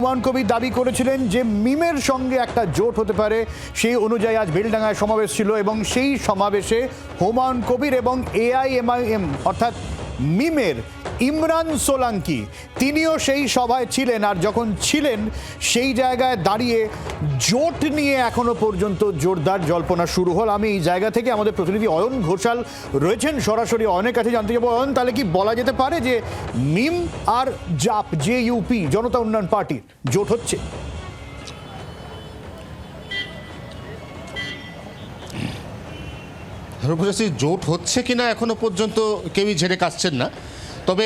হুমায়ুন কবির দাবি করেছিলেন যে মিমের সঙ্গে একটা জোট হতে পারে, সেই অনুযায়ী আজ বেলডাঙ্গায় সমাবেশ ছিল এবং সেই সমাবেশে হুমায়ুন কবির এবং এআইএমআইএম অর্থাৎ মিমের ইমরান সোলাঙ্কি তিনিও সেই সভায় ছিলেন। আর যখন ছিলেন সেই জায়গায় দাঁড়িয়ে জোট নিয়ে এখনো পর্যন্ত জোরদার জল্পনা শুরু হল। আমি এই জায়গা থেকে আমাদের প্রতিনিধি অয়ন ঘোষাল রয়েছেন সরাসরি, অয়নের কাছে জানতে যাবো। অয়ন, তাহলে কি বলা যেতে পারে যে মিম আর জাপ জেইউপি জনতা উন্নয়ন পার্টির জোট হচ্ছে? জোট হচ্ছে কিনা এখনো পর্যন্ত কেউই ঝেড়ে কাটছেন না। তবে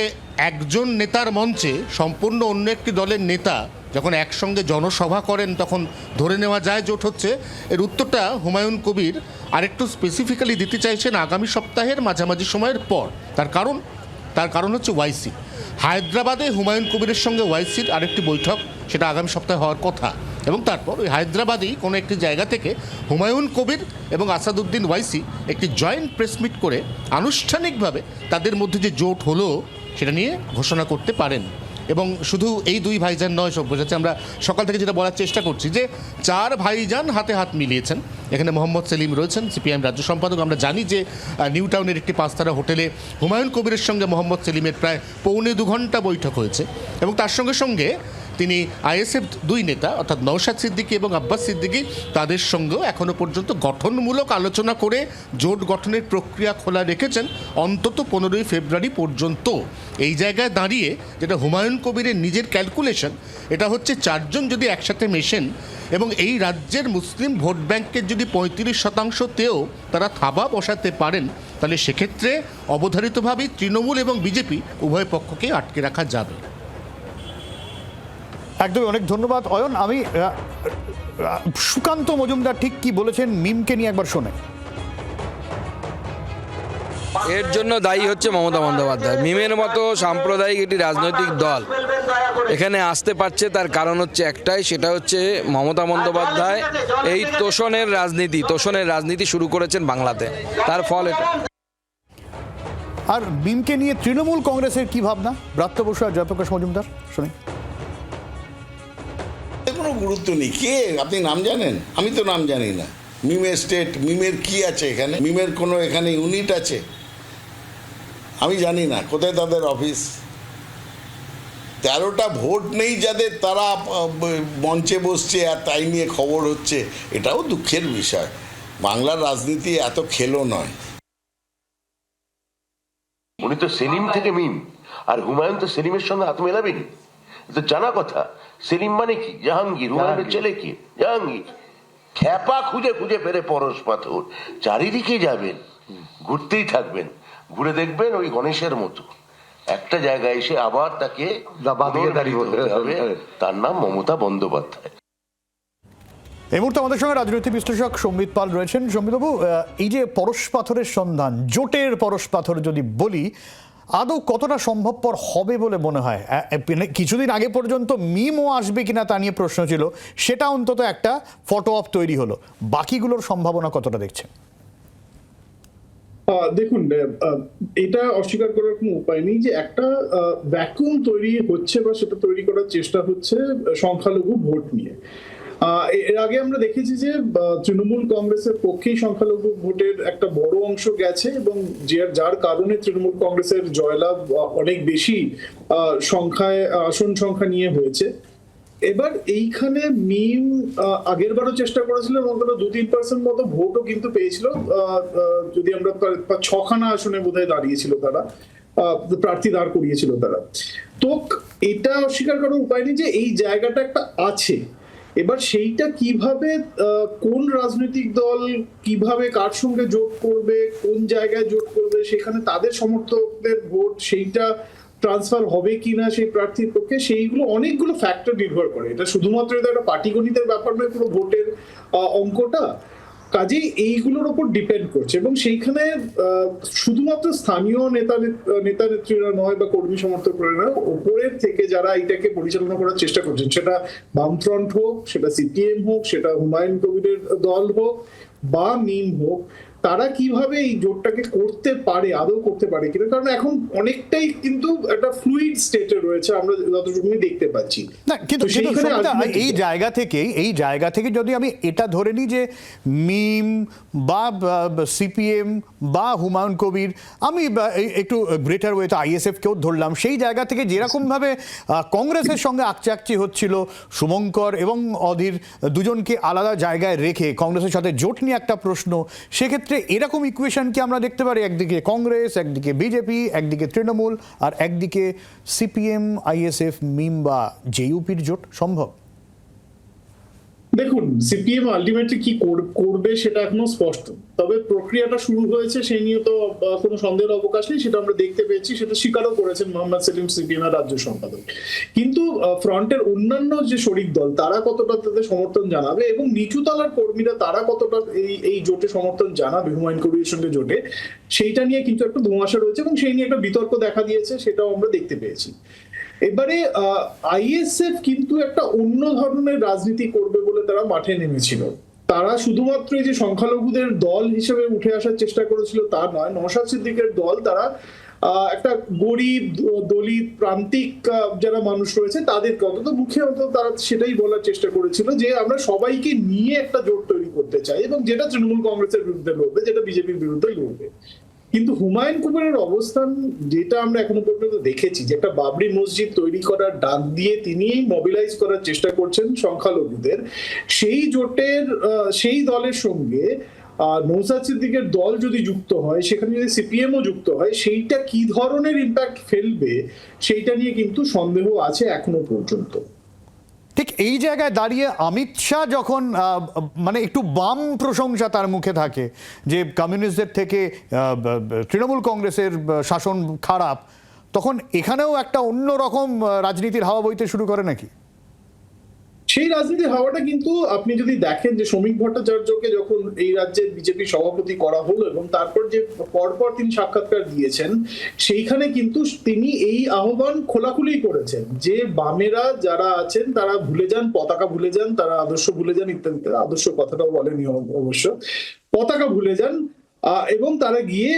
একজন নেতার মঞ্চে সম্পূর্ণ অন্য একটি দলের নেতা যখন একসঙ্গে জনসভা করেন তখন ধরে নেওয়া যায় জোট হচ্ছে। এর উত্তরটা হুমায়ুন কবির আরেকটু স্পেসিফিক্যালি দিতে চাইছেন আগামী সপ্তাহের মাঝামাঝি সময়ের পর। তার কারণ হচ্ছে ওয়াইসি। হায়দ্রাবাদে হুমায়ুন কবিরের সঙ্গে ওয়াইসির আরেকটি বৈঠক, সেটা আগামী সপ্তাহে হওয়ার কথা। এবং তারপর ওই হায়দ্রাবাদেই কোনো একটি জায়গা থেকে হুমায়ুন কবির এবং আসাদুদ্দিন ওয়াইসি একটি জয়েন্ট প্রেস মিট করে আনুষ্ঠানিকভাবে তাদের মধ্যে যে জোট হলো সেটা নিয়ে ঘোষণা করতে পারেন। এবং শুধু এই দুই ভাইজান নয়, সব বোঝাচ্ছে আমরা সকাল থেকে যেটা বলার চেষ্টা করছি যে চার ভাইজান হাতে হাত মিলিয়েছেন। এখানে মোহাম্মদ সেলিম রয়েছেন, সিপিআইএম রাজ্য সম্পাদক। আমরা জানি যে নিউ টাউনের একটি পাঁচতারা হোটেলে হুমায়ুন কবিরের সঙ্গে মোহাম্মদ সেলিমের প্রায় 2.25 ঘন্টা বৈঠক হয়েছে। এবং তার সঙ্গে সঙ্গে তিনি আইএসএফ দুই নেতা অর্থাৎ নওশাদ সিদ্দিকী এবং আব্বাস সিদ্দিকী তাদের সঙ্গেও এখনও পর্যন্ত গঠনমূলক আলোচনা করে জোট গঠনের প্রক্রিয়া খোলা রেখেছেন অন্তত 15ই ফেব্রুয়ারি পর্যন্ত। এই জায়গায় দাঁড়িয়ে যেটা হুমায়ুন কবিরের নিজের ক্যালকুলেশন, এটা হচ্ছে চারজন যদি একসাথে মেশেন এবং এই রাজ্যের মুসলিম ভোট ব্যাংকের যদি 35%তেও তারা থাবা বসাতে পারেন, তাহলে সেক্ষেত্রে অবধারিতভাবেই তৃণমূল এবং বিজেপি উভয় পক্ষকে আটকে রাখা যাবে। একদমই, অনেক ধন্যবাদ অয়ন। আমি সুকান্ত মজুমদার ঠিক কি বলেছেন মিমকে নিয়ে একবার শোনে। এর জন্য দায়ী হচ্ছে মমতা বন্দ্যোপাধ্যায়। মিমের মতো সাম্প্রদায়িক একটি রাজনৈতিক দল এখানে আসতে পারছে, তার কারণ হচ্ছে একটাই, সেটা হচ্ছে মমতা বন্দ্যোপাধ্যায় এই তোষণের রাজনীতি শুরু করেছেন বাংলাতে, তার ফল এটা। আর মিমকে নিয়ে তৃণমূল কংগ্রেসের কি ভাবনা, ব্রাত্য বসু আর জয়প্রকাশ মজুমদার, শুনে। কোনো গুরুত্ব নেই। কে আপনি নাম জানেন? আমি তো নাম জানি না। মিমের স্টেট, মিমের কি আছে এখানে? মিমের কোনো এখানে ইউনিট আছে? আমি জানি না কোথায় তাদের অফিস। 13টা ভোট নেই যাদের, তারা মঞ্চে বসছে আর তাই নিয়ে খবর হচ্ছে, এটাও দুঃখের বিষয়। বাংলার রাজনীতি এত খেলো নয়। উনি তো সেলিম থেকে মিম, আর হুমায়ুন তো সেলিমের সঙ্গে হাত মেলাবেনি, তো জানা কথা। সেলিম মানে কি? জাহাঙ্গীর। হুমায়ুনের ছেলে কি? জাহাঙ্গীর। খ্যাপা খুঁজে খুঁজে ফেরে পরশ পাথর। চারিদিকে যাবেন, ঘুরতেই থাকবেন, ঘুরে দেখবেন ওই গণেশের মতো একটা জায়গায় এসে আবার তাকে হবে। তার নাম মমতা বন্দ্যোপাধ্যায়। এই মুহূর্তে আমাদের সঙ্গে রাজনৈতিক বিশ্লেষক সম্বিত পাল রয়েছেন। সম্বিতবাবু, এই যে পরশ পাথরের সন্ধান, জোটের পরশ পাথর যদি বলি, আদৌ কতটা সম্ভবপর হবে বলে মনে হয়? কিছুদিন আগে পর্যন্ত মিমও আসবে কিনা তা নিয়ে প্রশ্ন ছিল, সেটা অন্তত একটা ফটো অপ তৈরি হলো। বাকিগুলোর সম্ভাবনা কতটা দেখছেন? দেখুন, এটা অস্বীকার করার কোনো উপায় নেই যে একটা ভ্যাকুয়াম তৈরি হচ্ছে বা সেটা তৈরি করার চেষ্টা হচ্ছে সংখ্যালঘু ভোট নিয়ে। এর আগে আমরা দেখেছি যে তৃণমূল কংগ্রেসের পক্ষেই সংখ্যালঘু ভোটের একটা বড় অংশ গেছে এবং যার কারণে তৃণমূল কংগ্রেসের জয়লাভ অনেক বেশি আসন সংখ্যা নিয়ে হয়েছে। এবার এইখানে মিম আগের বারও চেষ্টা করেছিল এবং তারা 2-3% মতো ভোটও কিন্তু পেয়েছিল। যদি আমরা 6খানা আসনে বোধহয় দাঁড়িয়েছিল, তারা প্রার্থী দাঁড় করিয়েছিল তারা। তো এটা অস্বীকার করার উপায় নেই যে এই জায়গাটা একটা আছে। এবার সেইটা কিভাবে কোন রাজনৈতিক দল কিভাবে কার সঙ্গে জোট করবে, কোন জায়গায় জোট করবে, সেখানে তাদের সমর্থকদের ভোট সেইটা ট্রান্সফার হবে কিনা সেই প্রার্থীর পক্ষে, সেইগুলো অনেকগুলো ফ্যাক্টর নির্ভর করে। এটা শুধুমাত্র একটা পাটিগণিতের ব্যাপার নয় পুরো ভোটের অঙ্কটা। কাজেই এইগুলোর উপর ডিপেন্ড করছে এবং সেইখানে শুধুমাত্র স্থানীয় নেতা নেত্রীরা নয় বা কর্মী সমর্থকরা নয়, ওপরের থেকে যারা এটাকে পরিচালনা করার চেষ্টা করছেন, সেটা বামফ্রন্ট হোক, সেটা সিপিএম হোক, সেটা হুমায়ুন কবিরের দল হোক বা মিম হোক, তারা কিভাবে এই জোটটাকে করতে পারে, আদৌ করতে পারে কিনা, কারণ এখন অনেকটাই কিন্তু একটা ফ্লুইড স্টেটে রয়েছে আমরা যতটুকু দেখতে পাচ্ছি। না কিন্তু তো সেইখানে সবিতা, ultimately- এই জায়গা থেকে যদি আমি এটা ধরে নিই যে মিম বা সিপিএম বা হুমায়ুন কবির, আমি একটু গ্রেটার ওয়েতে আইএসএফ কেও ধরলাম, সেই জায়গা থেকে যেরকমভাবে কংগ্রেসের সঙ্গে আকচাকচি হচ্ছিল, শুভঙ্কর এবং অধীর দুজনকে আলাদা জায়গায় রেখে কংগ্রেসের সাথে জোট নিয়ে একটা প্রশ্ন, সেক্ষেত্রে এরকম ইকুয়েশন কি আমরা দেখতে পারি? একদিকে কংগ্রেস, একদিকে বিজেপি, একদিকে তৃণমূল, আর একদিকে সিপিএম, আইএসএফ, মিম বা জেইউপির জোট সম্ভব? দেখুন, সিপিএম আলটিমেটলি কি করবে সেটা এখনো স্পষ্ট, তবে প্রক্রিয়াটা শুরু হয়েছে সেই নিয়ে তো কোনো সন্দেহের অবকাশ নেই, সেটা আমরা দেখতে পেয়েছি, সেটা স্বীকারও করেছেন মোহাম্মদ সেলিম, সিপিএম এর রাজ্য সম্পাদক। কিন্তু ফ্রন্টের অন্যান্য যে শরিক দল তারা কতটা তাদের সমর্থন জানাবে এবং নিচু তলার কর্মীরা তারা কতটা এই জোটে সমর্থন জানাবে হুমায়ুন কবিরের সঙ্গে জোটে, সেইটা নিয়ে কিন্তু একটা ধোঁয়াশা রয়েছে এবং সেই নিয়ে একটা বিতর্ক দেখা দিয়েছে, সেটাও আমরা দেখতে পেয়েছি। এবারে আইএসএফ কিন্তু একটা অন্য ধরনের রাজনীতি করবে বলে তারা মাঠে নেমেছিল। তারা শুধুমাত্র এই যে সংখ্যালঘুদের দল হিসেবে উঠে আসার চেষ্টা করেছিল তা নয়, নওশাদ সিদ্দিকের দল তারা একটা গরিব দলিত প্রান্তিক যারা মানুষ রয়েছে তাদেরকে অন্তত মুখে অন্তত তারা সেটাই বলার চেষ্টা করেছিল যে আমরা সবাইকে নিয়ে একটা জোট তৈরি করতে চাই এবং যেটা তৃণমূল কংগ্রেসের বিরুদ্ধে লড়বে, যেটা বিজেপির বিরুদ্ধে লড়বে। কিন্তু হুমায়ুন কবিরের অবস্থান যেটা আমরা এখনো পর্যন্ত দেখেছি, যে একটা বাবরি মসজিদ তৈরি করার ডাক দিয়ে তিনি মোবিলাইজ করার চেষ্টা করছেন সংখ্যালঘুদের, সেই জোটের সেই দলের সঙ্গে নওশাদ সিদ্দিকের দল যদি যুক্ত হয়, সেখানে যদি সিপিএমও যুক্ত হয়, সেইটা কি ধরনের ইম্প্যাক্ট ফেলবে সেইটা নিয়ে কিন্তু সন্দেহ আছে এখনো পর্যন্ত। ঠিক এই জায়গায় দাঁড়িয়ে অমিত শাহ যখন মানে একটু বাম প্রশংসা তার মুখে থাকে যে কমিউনিস্টদের থেকে তৃণমূল কংগ্রেসের শাসন খারাপ, তখন এখানেও একটা অন্য রকম রাজনীতির হাওয়া বইতে শুরু করে নাকি? সেই রাজনীতির হাওয়াটা কিন্তু আপনি যদি দেখেন যে শ্রমিক ভট্টাচার্যকে যখন এই রাজ্যের বিজেপি সভাপতি করা হলো এবং তারপর যে পরপর তিনি সাক্ষাৎকার দিয়েছেন, সেইখানে কিন্তু তিনি এই আহ্বান খোলাখুলি করেছেন যে বামেরা যারা আছেন তারা ভুলে যান, পতাকা ভুলে যান, তারা আদর্শ ভুলে যান ইত্যাদি। আদর্শ কথাটাও বলেনি অবশ্য, পতাকা ভুলে যান এবং তারা গিয়ে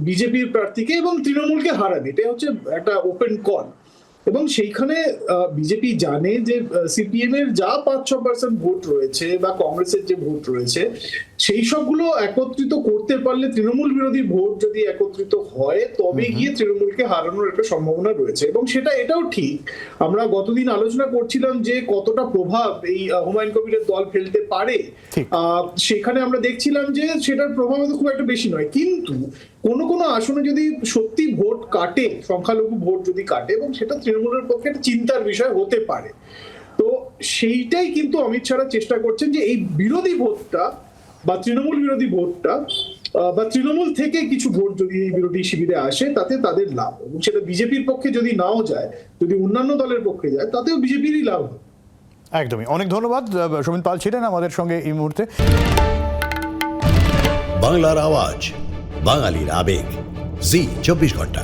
বিজেপির প্রার্থীকে এবং তৃণমূলকে হারান, এটা হচ্ছে একটা ওপেন কল। এবং সেইখানে বিজেপি জানে যে সিপিএম এর যা 5-6% ভোট রয়েছে বা কংগ্রেসের যে ভোট রয়েছে, সেই সবগুলো একত্রিত করতে পারলে, তৃণমূল বিরোধী ভোট যদি একত্রিত হয়, তবে গিয়ে তৃণমূলকে হারানোর একটা সম্ভাবনা রয়েছে। এবং এটাও ঠিক, আমরা গতদিন আলোচনা করছিলাম যে কতটা প্রভাব এই হুমায়ুন কবিরের দল ফেলতে পারে, সেখানে আমরা দেখছিলাম যে সেটার প্রভাব খুব একটা বেশি নয়, কিন্তু কোনো আসনে যদি সত্যি ভোট কাটে, সংখ্যালঘু ভোট যদি কাটে, এবং সেটা তৃণমূলের পক্ষে একটা চিন্তার বিষয় হতে পারে। তো সেইটাই কিন্তু অমিত শাহ চেষ্টা করছেন যে এই বিরোধী ভোটটা বা তৃণমূল বিরোধী ভোটটা বা তৃণমূল থেকে কিছু ভোট যদি এই বিরোধী শিবিরে আসে, তাতে তাদের লাভ, এবং সেটা বিজেপির পক্ষে যদি নাও যায়, যদি অন্যান্য দলের পক্ষে যায়, তাতেও বিজেপিরই লাভ হবে। একদমই। অনেক ধন্যবাদ। সৌমিন পাল ছিলেন আমাদের সঙ্গে এই মুহূর্তে। বাংলার আওয়াজ, বাঙালির আবেগ, জি 24 ঘন্টা।